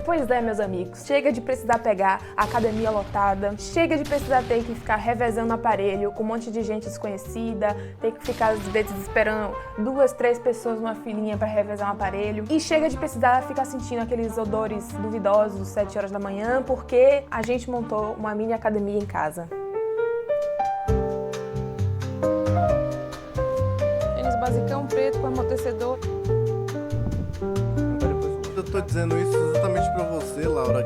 Pois é, meus amigos, chega de precisar pegar a academia lotada, chega de precisar ter que ficar revezando aparelho com um monte de gente desconhecida, ter que ficar às vezes esperando 2, 3 pessoas numa filinha pra revezar um aparelho, e chega de precisar ficar sentindo aqueles odores duvidosos 7 horas da manhã porque a gente montou uma mini academia em casa. Tênis basicão preto com amortecedor. Eu tô dizendo isso exatamente pra você, Laura.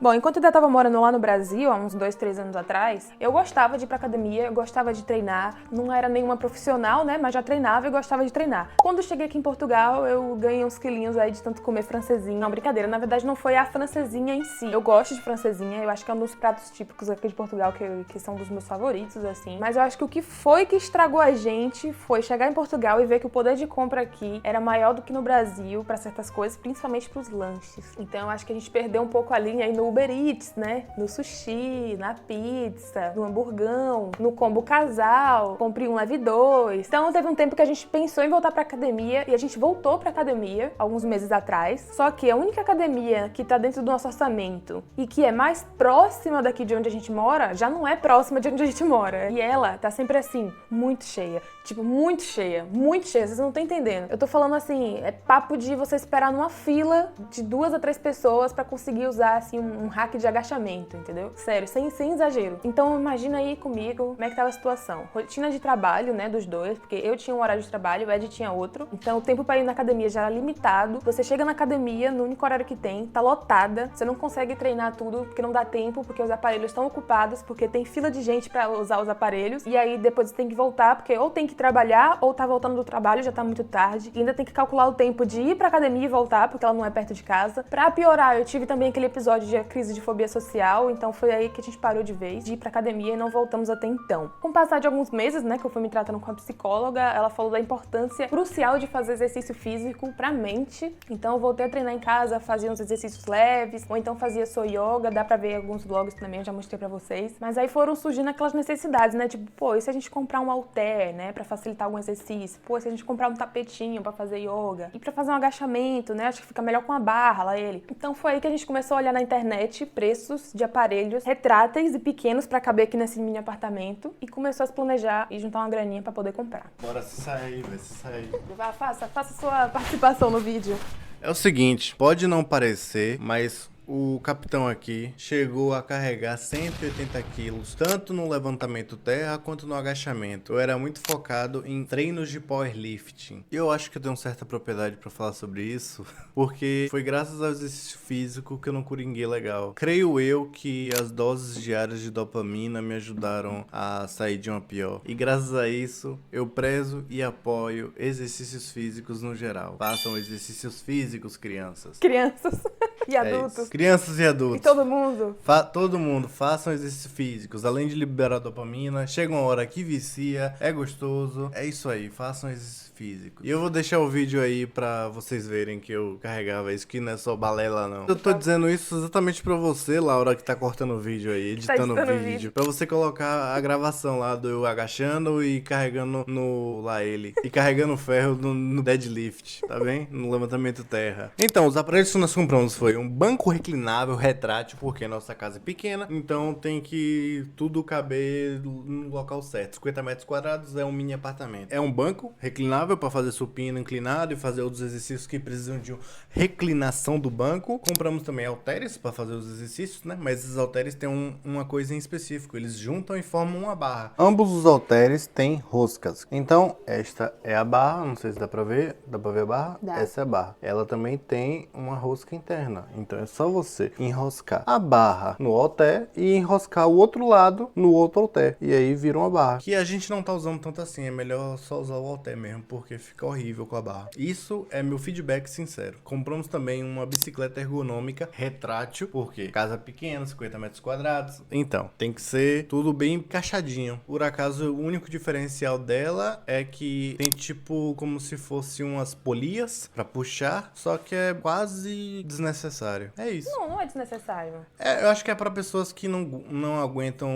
Bom, enquanto eu ainda estava morando lá no Brasil, há uns 2, 3 anos atrás, eu gostava de ir pra academia, eu gostava de treinar. Não era nenhuma profissional, né, mas já treinava e gostava de treinar. Quando eu cheguei aqui em Portugal, eu ganhei uns quilinhos aí de tanto comer francesinha. Não, brincadeira, na verdade não foi a francesinha em si. Eu gosto de francesinha, eu acho que é um dos pratos típicos aqui de Portugal que são dos meus favoritos, assim. Mas eu acho que o que foi que estragou a gente foi chegar em Portugal e ver que o poder de compra aqui era maior do que no Brasil pra certas coisas, principalmente pros lanches. Então eu acho que a gente perdeu um pouco a linha aí no Uber Eats, né? No sushi, na pizza, no hamburgão, no combo casal, compre um, leve 2. Então teve um tempo que a gente pensou em voltar pra academia e a gente voltou pra academia alguns meses atrás. Só que a única academia que tá dentro do nosso orçamento e que é mais próxima daqui de onde a gente mora, já não é próxima de onde a gente mora. E ela tá sempre assim, muito cheia. Tipo, muito cheia, muito cheia. Vocês não estão entendendo. Eu tô falando assim, é papo de você esperar numa fila de 2 a 3 pessoas pra conseguir usar assim um hack de agachamento, entendeu? Sério, sem exagero. Então imagina aí comigo como é que tava a situação. Rotina de trabalho, né, dos dois, porque eu tinha um horário de trabalho, o Ed tinha outro. Então o tempo pra ir na academia já era limitado. Você chega na academia, no único horário que tem, tá lotada. Você não consegue treinar tudo porque não dá tempo, porque os aparelhos estão ocupados, porque tem fila de gente pra usar os aparelhos. E aí depois você tem que voltar, porque ou tem que trabalhar, ou tá voltando do trabalho, já tá muito tarde. E ainda tem que calcular o tempo de ir pra academia e voltar, porque ela não é perto de casa. Pra piorar, eu tive também aquele episódio de crise de fobia social, então foi aí que a gente parou de vez de ir pra academia e não voltamos até então. Com o passar de alguns meses, né, que eu fui me tratando com a psicóloga, ela falou da importância crucial de fazer exercício físico pra mente. Então eu voltei a treinar em casa, fazia uns exercícios leves, ou então fazia só yoga, dá pra ver alguns vlogs também, eu já mostrei pra vocês. Mas aí foram surgindo aquelas necessidades, né, tipo, pô, e se a gente comprar um halter, né, pra facilitar algum exercício? Pô, se a gente comprar um tapetinho pra fazer yoga? E pra fazer um agachamento, né, acho que fica melhor com a barra, lá ele. Então foi aí que a gente começou a olhar na internet preços de aparelhos retráteis e pequenos pra caber aqui nesse mini apartamento e começou a se planejar e juntar uma graninha pra poder comprar. Bora se sair, vai se sair. Faça sua participação no vídeo. É o seguinte, pode não parecer, mas o capitão aqui chegou a carregar 180 quilos, tanto no levantamento terra quanto no agachamento. Eu era muito focado em treinos de powerlifting. E eu acho que eu tenho certa propriedade para falar sobre isso, porque foi graças ao exercício físico que eu não coringuei legal. Creio eu que as doses diárias de dopamina me ajudaram a sair de uma pior. E graças a isso, eu prezo e apoio exercícios físicos no geral. Façam exercícios físicos, crianças. Crianças e adultos. Crianças e adultos. E todo mundo. Todo mundo, façam exercícios físicos. Além de liberar dopamina, chega uma hora que vicia, é gostoso. É isso aí, façam exercícios físicos. E eu vou deixar o vídeo aí pra vocês verem que eu carregava isso, que não é só balela não. Eu tô dizendo isso exatamente pra você, Laura, que tá cortando o vídeo aí, editando o vídeo. Pra você colocar a gravação lá do eu agachando e carregando no lá ele. E carregando ferro no deadlift, tá bem? No levantamento terra. Então, os aparelhos que nós compramos foi um banco reclinável retrátil, porque nossa casa é pequena, então tem que tudo caber no local certo. 50 metros quadrados é um mini apartamento. É um banco reclinável para fazer supino inclinado e fazer outros exercícios que precisam de reclinação do banco. Compramos também halteres para fazer os exercícios, né? Mas esses halteres têm uma coisa em específico, eles juntam e formam uma barra. Ambos os halteres têm roscas. Então, esta é a barra, não sei se dá para ver. Dá para ver a barra? Dá. Essa é a barra. Ela também tem uma rosca interna. Então é só você enroscar a barra no halter e enroscar o outro lado no outro halter. E aí vira uma barra. Que a gente não tá usando tanto assim, é melhor só usar o halter mesmo, porque fica horrível com a barra. Isso é meu feedback sincero. Compramos também uma bicicleta ergonômica retrátil, porque casa pequena, 50 metros quadrados. Então, tem que ser tudo bem encaixadinho. Por acaso, o único diferencial dela é que tem tipo como se fosse umas polias pra puxar, só que é quase desnecessário. É isso. Não é desnecessário. Eu acho que é pra pessoas que não aguentam,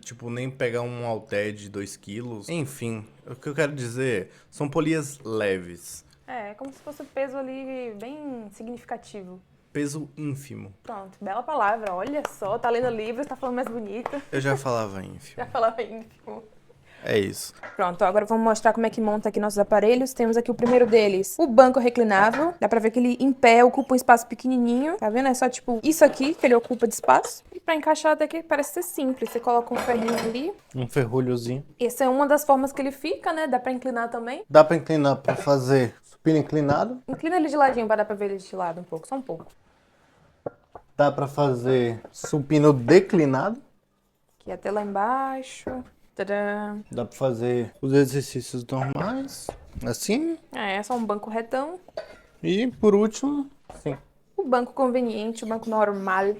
tipo, nem pegar um halter de 2 quilos. Enfim, o que eu quero dizer são polias leves. É como se fosse o peso ali bem significativo. Peso ínfimo. Pronto, bela palavra. Olha só, tá lendo livros, tá falando mais bonito. Eu já falava ínfimo. Já falava ínfimo. É isso. Pronto, agora vamos mostrar como é que monta aqui nossos aparelhos. Temos aqui o primeiro deles, o banco reclinável. Dá pra ver que ele em pé ocupa um espaço pequenininho. Tá vendo? É só tipo isso aqui que ele ocupa de espaço. E pra encaixar até que parece ser simples. Você coloca um ferrinho ali. Um ferrolhozinho. Essa é uma das formas que ele fica, né? Dá pra inclinar também. Dá pra inclinar pra fazer supino inclinado. Inclina ele de ladinho pra dar pra ver ele de lado um pouco, só um pouco. Dá pra fazer supino declinado. Aqui até lá embaixo. Tadã. Dá pra fazer os exercícios normais, assim. É só um banco retão. E por último, sim. O banco conveniente, o banco normal.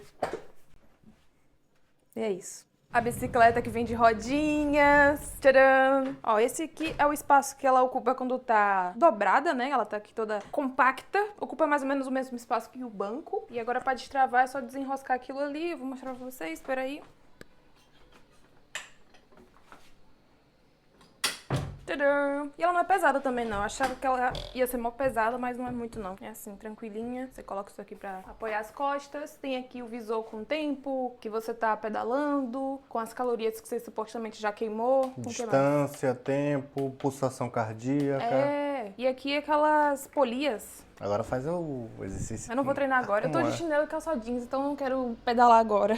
E é isso. A bicicleta que vem de rodinhas. Tcharam! Ó, esse aqui é o espaço que ela ocupa quando tá dobrada, né? Ela tá aqui toda compacta. Ocupa mais ou menos o mesmo espaço que o banco. E agora pra destravar é só desenroscar aquilo ali. Eu vou mostrar pra vocês, peraí. Tadã! E ela não é pesada também, não. Eu achava que ela ia ser mó pesada, mas não é muito, não. É assim, tranquilinha. Você coloca isso aqui pra apoiar as costas. Tem aqui o visor com o tempo que você tá pedalando, com as calorias que você supostamente já queimou. Com o que mais? Distância, tempo, pulsação cardíaca. É, e aqui aquelas polias. Agora faz o exercício. Eu não vou treinar agora. Eu tô Como de é? chinelo e calça jeans, então eu não quero pedalar agora.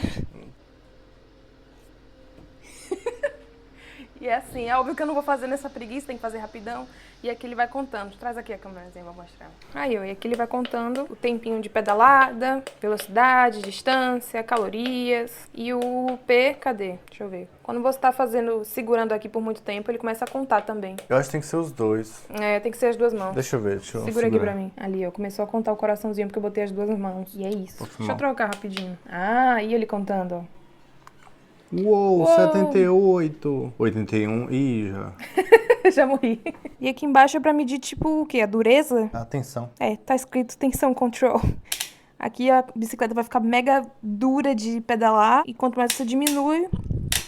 E é assim, é óbvio que eu não vou fazer nessa preguiça, tem que fazer rapidão. E aqui ele vai contando. Traz aqui a câmerazinha, vou mostrar. Aí, ó, e aqui ele vai contando o tempinho de pedalada, velocidade, distância, calorias. E o P, cadê? Deixa eu ver. Quando você tá fazendo, segurando aqui por muito tempo, ele começa a contar também. Eu acho que tem que ser os dois. É, tem que ser as duas mãos. Deixa eu ver, deixa eu Segura aqui segurar. pra mim. Ali, ó, começou a contar o coraçãozinho porque eu botei as duas mãos. E é isso. Foi Deixa eu mal. trocar rapidinho. Ah, e ele contando, ó. Uou, Uou. 78. 81. Ih, já. Já morri. E aqui embaixo é pra medir, tipo, o quê? A dureza? Atenção. É, tá escrito tensão control. Aqui a bicicleta vai ficar mega dura de pedalar. E quanto mais você diminui,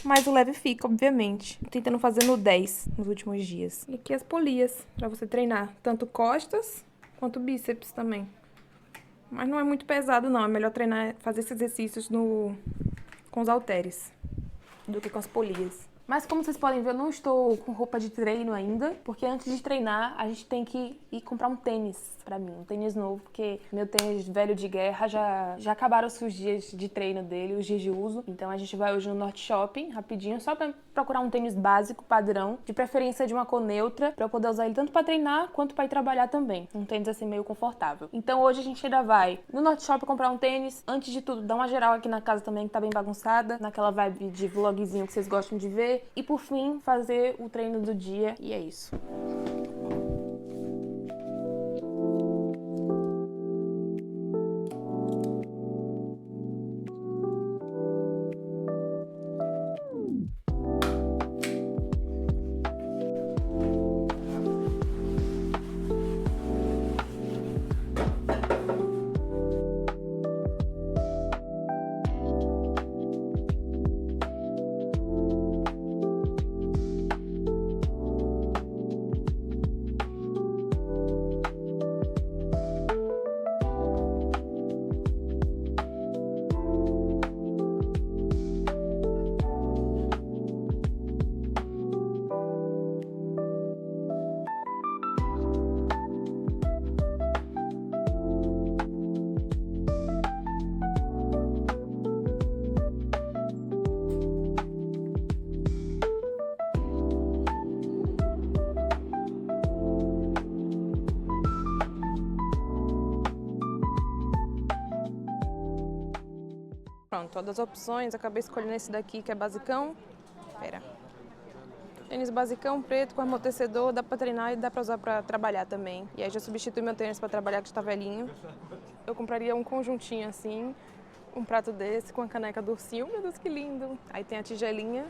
mais o leve fica, obviamente. Tô tentando fazer no 10 nos últimos dias. E aqui as polias, pra você treinar. Tanto costas, quanto bíceps também. Mas não é muito pesado, não. É melhor treinar, fazer esses exercícios com os halteres do que com as polias. Mas como vocês podem ver, eu não estou com roupa de treino ainda, porque antes de treinar, a gente tem que ir comprar um tênis pra mim, um tênis novo, porque meu tênis velho de guerra já acabaram os dias de treino dele, os dias de uso. Então a gente vai hoje no Norte Shopping, rapidinho, só pra procurar um tênis básico, padrão, de preferência de uma cor neutra, pra eu poder usar ele tanto pra treinar quanto pra ir trabalhar também. Um tênis assim meio confortável. Então hoje a gente ainda vai no Norte Shopping comprar um tênis. Antes de tudo, dar uma geral aqui na casa também, que tá bem bagunçada, naquela vibe de vlogzinho que vocês gostam de ver. E por fim, fazer o treino do dia. E é isso. Pronto, todas as opções, acabei escolhendo esse daqui que é basicão. Pera. Tênis basicão, preto, com amortecedor, dá pra treinar e dá pra usar pra trabalhar também. E aí já substitui meu tênis pra trabalhar, que está velhinho. Eu compraria um conjuntinho assim, um prato desse com a caneca do ursinho. Meu Deus, que lindo! Aí tem a tigelinha,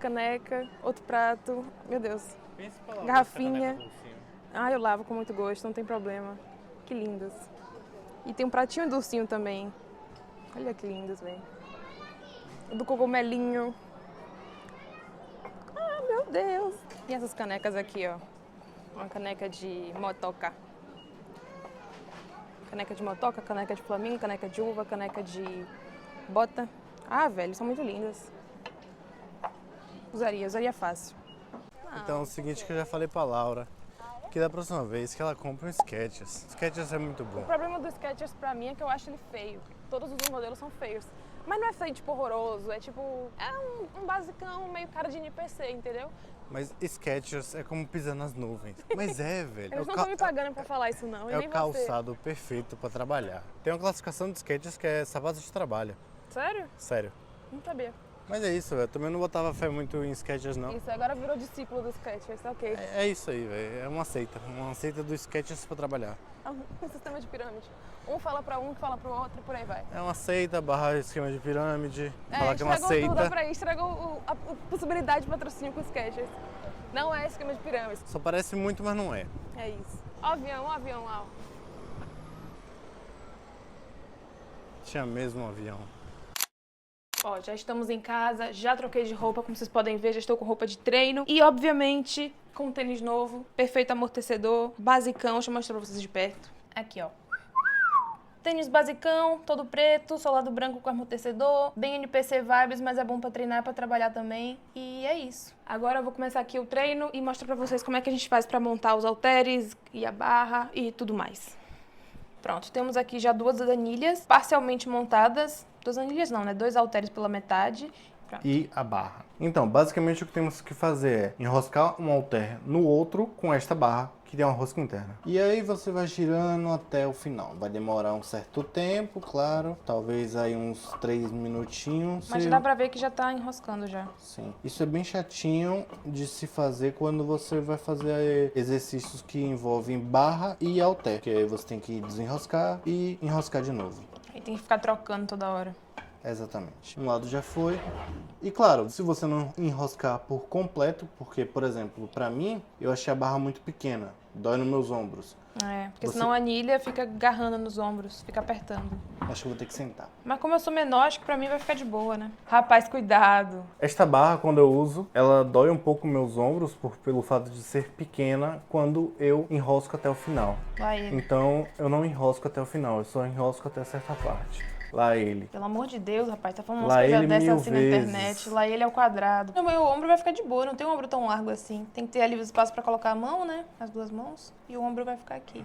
caneca, outro prato, meu Deus. Garrafinha. Ah, eu lavo com muito gosto, não tem problema. Que lindos. E tem um pratinho do ursinho também. Olha que lindos, velho. Do cogumelinho. Ah, meu Deus. E essas canecas aqui, ó. Uma caneca de motoca. Caneca de motoca, caneca de flamingo, caneca de uva, caneca de bota. Ah, velho, são muito lindas. Usaria fácil. Então é o seguinte que eu já falei pra Laura, que da próxima vez que ela compra um Skechers. Skechers é muito bom. O problema do Skechers pra mim é que eu acho ele feio. Todos os modelos são feios. Mas não é feio, tipo, horroroso. É tipo, é um basicão meio cara de NPC, entendeu? Mas Skechers é como pisar nas nuvens. Mas é, velho. Eles não estão me pagando pra falar isso, não. E É nem o você. calçado perfeito pra trabalhar. Tem uma classificação de Skechers que é sapato de trabalho. Sério? Sério. Não sabia. Mas é isso, velho. Também não botava fé muito em Skechers, não. Isso, agora virou discípulo do Skechers, ok. É isso aí, velho. É uma seita. Uma seita do Skechers pra trabalhar. É um sistema de pirâmide. Um fala pra um, que fala pro outro e por aí vai. É uma seita, barra esquema de pirâmide. Falar que é uma estragou tudo, seita. pra aí, estragou a possibilidade de patrocínio com os Skechers. Não é esquema de pirâmide. Só parece muito, mas não é. É isso. Ó o avião lá. Tinha mesmo um avião. Ó, já estamos em casa, já troquei de roupa, como vocês podem ver, já estou com roupa de treino. E, obviamente, com um tênis novo, perfeito amortecedor, basicão, deixa eu mostrar pra vocês de perto. Aqui, ó. Tênis basicão, todo preto, solado branco com amortecedor, bem NPC vibes, mas é bom pra treinar, pra trabalhar também. E é isso. Agora eu vou começar aqui o treino e mostrar pra vocês como é que a gente faz pra montar os halteres e a barra e tudo mais. Pronto, temos aqui já 2 anilhas parcialmente montadas. 2 anilhas não, né? 2 halteres pela metade. Pronto. E a barra. Então, basicamente o que temos que fazer é enroscar um halter no outro com esta barra, que tem uma rosca interna. E aí você vai girando até o final. Vai demorar um certo tempo, claro. Talvez aí uns 3 minutinhos. Mas já dá pra ver que já tá enroscando já. Sim. Isso é bem chatinho de se fazer quando você vai fazer exercícios que envolvem barra e halter. Que aí você tem que desenroscar e enroscar de novo. Aí tem que ficar trocando toda hora. Exatamente. Um lado já foi. E claro, se você não enroscar por completo, porque, por exemplo, pra mim, eu achei a barra muito pequena. Dói nos meus ombros. É, porque senão a anilha fica agarrando nos ombros, fica apertando. Acho que eu vou ter que sentar. Mas como eu sou menor, acho que pra mim vai ficar de boa, né? Rapaz, cuidado. Esta barra, quando eu uso, ela dói um pouco meus ombros pelo fato de ser pequena quando eu enrosco até o final. Lá ele. Então, eu não enrosco até o final, eu só enrosco até certa parte. Lá ele. Pelo amor de Deus, rapaz, tá falando Lá umas coisas ele dessas mil assim na vezes. internet. Lá ele é o quadrado. O meu ombro vai ficar de boa, não tem um ombro tão largo assim. Tem que ter ali o espaço pra colocar a mão, né? As 2 mãos. E o ombro vai ficar aqui.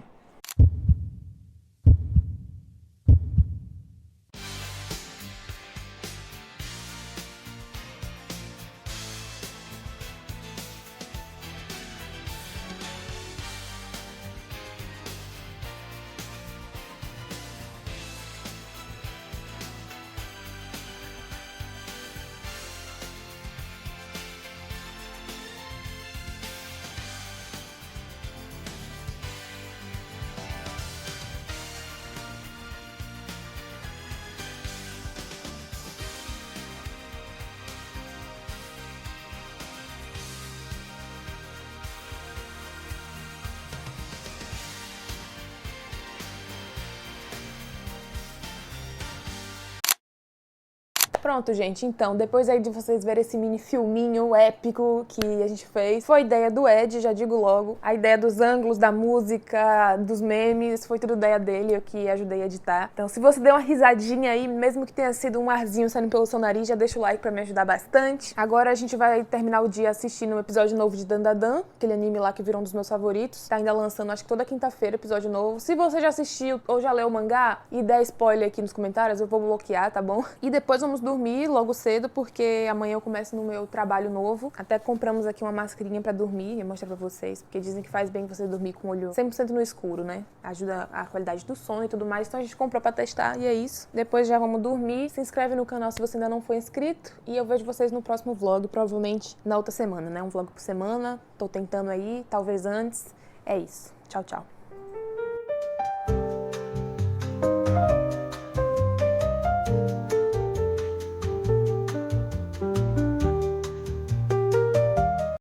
Pronto, gente, então, depois aí de vocês verem esse mini filminho épico que a gente fez, foi ideia do Ed, já digo logo. A ideia dos ângulos, da música, dos memes, foi tudo ideia dele, eu que ajudei a editar. Então, se você deu uma risadinha aí, mesmo que tenha sido um arzinho saindo pelo seu nariz, já deixa o like pra me ajudar bastante. Agora a gente vai terminar o dia assistindo um episódio novo de Dandadan, aquele anime lá que virou um dos meus favoritos. Tá ainda lançando, acho que toda quinta-feira, episódio novo. Se você já assistiu ou já leu o mangá e der spoiler aqui nos comentários, eu vou bloquear, tá bom? E depois vamos dormir logo cedo, porque amanhã eu começo no meu trabalho novo. Até compramos aqui uma mascarinha pra dormir, vou mostrar pra vocês, porque dizem que faz bem você dormir com o olho 100% no escuro, né? Ajuda a qualidade do sono e tudo mais, então a gente comprou pra testar e é isso. Depois já vamos dormir, se inscreve no canal se você ainda não for inscrito e eu vejo vocês no próximo vlog, provavelmente na outra semana, né? Um vlog por semana, tô tentando aí, talvez antes. É isso. Tchau, tchau.